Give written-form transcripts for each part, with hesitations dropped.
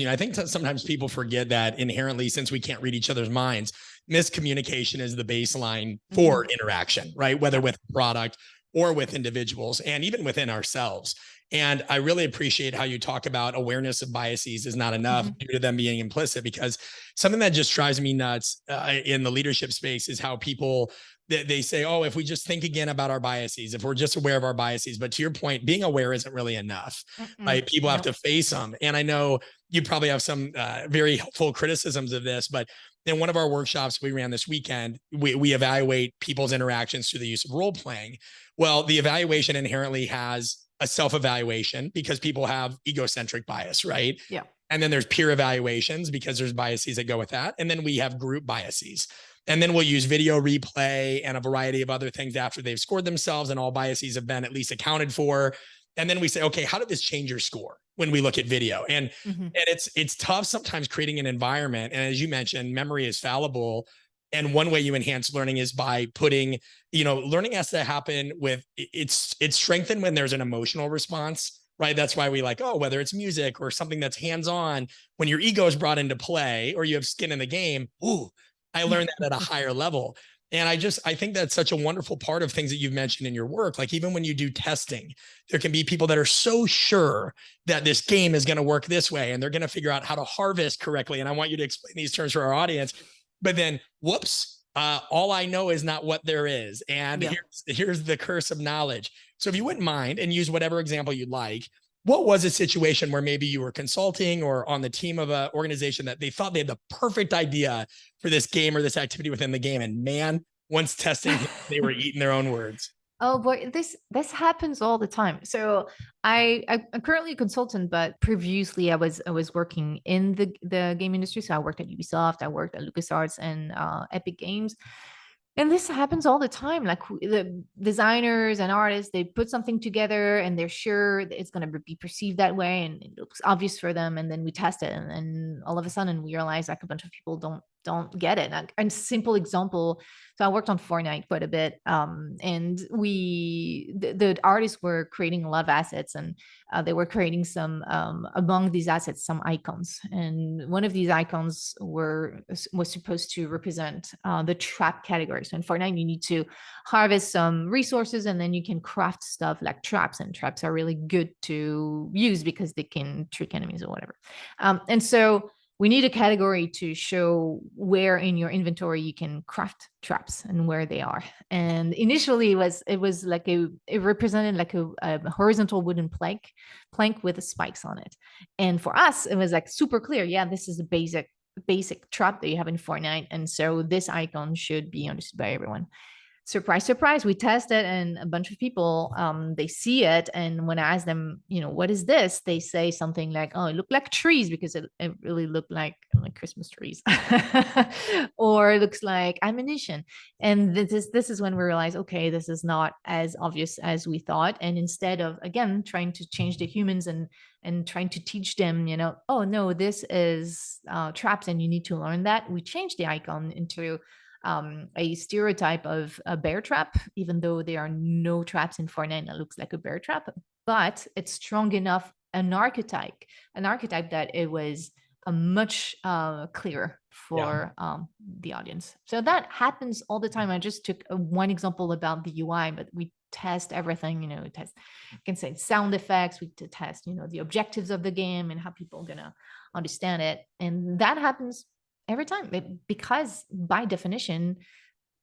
I think sometimes people forget that inherently, since we can't read each other's minds, miscommunication is the baseline for interaction, right? Whether with product or with individuals and even within ourselves. And I really appreciate how you talk about awareness of biases is not enough due to them being implicit, because something that just drives me nuts in the leadership space is how people, they say, oh, if we just think again about our biases, if we're just aware of our biases. But to your point, being aware isn't really enough, right? People have to face them. And I know you probably have some very helpful criticisms of this, but in one of our workshops we ran this weekend, we evaluate people's interactions through the use of role playing. Well, the evaluation inherently has a self-evaluation because people have egocentric bias, right? Yeah. And then there's peer evaluations because there's biases that go with that. And then we have group biases. And then we'll use video replay and a variety of other things after they've scored themselves and all biases have been at least accounted for. And then we say, okay, how did this change your score when we look at video? And it's tough sometimes creating an environment. And as you mentioned, memory is fallible. And one way you enhance learning is by putting, learning has to happen with, it's strengthened when there's an emotional response, right? That's why we like, whether it's music or something that's hands-on, when your ego is brought into play or you have skin in the game, I learned that at a higher level. And I think that's such a wonderful part of things that you've mentioned in your work. Like even when you do testing, there can be people that are so sure that this game is going to work this way and they're going to figure out how to harvest correctly. And I want you to explain these terms for our audience. But then, whoops, all I know is not what there is. And here's the curse of knowledge. So if you wouldn't mind and use whatever example you'd like, what was a situation where maybe you were consulting or on the team of an organization that they thought they had the perfect idea for this game or this activity within the game, and man, once testing, they were eating their own words? Oh boy, this happens all the time. So I'm currently a consultant, but previously I was working in the game industry. So I worked at Ubisoft, I worked at LucasArts and Epic Games. And this happens all the time. Like the designers and artists, they put something together and they're sure it's going to be perceived that way and it looks obvious for them. And then we test it, and then all of a sudden we realize like a bunch of people don't get it. And simple example. So I worked on Fortnite quite a bit, and the artists were creating a lot of assets, and they were creating some among these assets some icons, and one of these icons was supposed to represent the trap category. So in Fortnite, you need to harvest some resources, and then you can craft stuff like traps, and traps are really good to use because they can trick enemies or whatever. And so we need a category to show where in your inventory you can craft traps and where they are. And initially it was like it represented like a horizontal wooden plank with spikes on it. And for us, it was like super clear. Yeah, this is a basic trap that you have in Fortnite. And so this icon should be understood by everyone. Surprise, surprise, we test it and a bunch of people, they see it. And when I ask them, what is this? They say something like, oh, it looked like trees, because it really looked like Christmas trees or it looks like ammunition. And this is when we realize, okay, this is not as obvious as we thought. And instead of, again, trying to change the humans and trying to teach them, oh no, this is traps and you need to learn that, we changed the icon into a stereotype of a bear trap, even though there are no traps in Fortnite that looks like a bear trap, but it's strong enough an archetype that it was a much clearer for the audience. So that happens all the time. I just took one example about the UI, but we test everything. We test, you can say, sound effects. We test, the objectives of the game and how people are gonna understand it, and that happens every time, because by definition,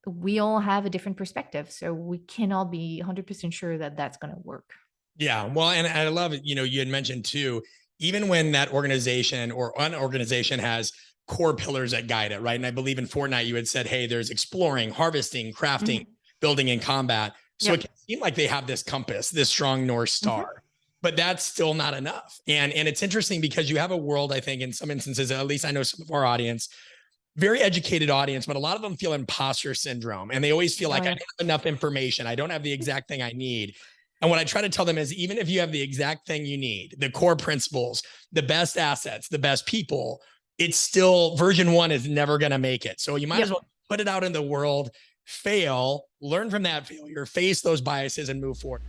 we all have a different perspective. So we cannot be 100% sure that that's going to work. Yeah. Well, and I love it. You had mentioned too, even when that organization or an organization has core pillars that guide it, right? And I believe in Fortnite, you had said, hey, there's exploring, harvesting, crafting, building, and combat. So it can seem like they have this compass, this strong North Star. But that's still not enough. And it's interesting because you have a world, I think, in some instances, at least I know some of our audience, very educated audience, but a lot of them feel imposter syndrome. And they always feel like I don't have enough information. I don't have the exact thing I need. And what I try to tell them is, even if you have the exact thing you need, the core principles, the best assets, the best people, it's still version 1 is never going to make it. So you might as well put it out in the world, fail, learn from that failure, face those biases, and move forward.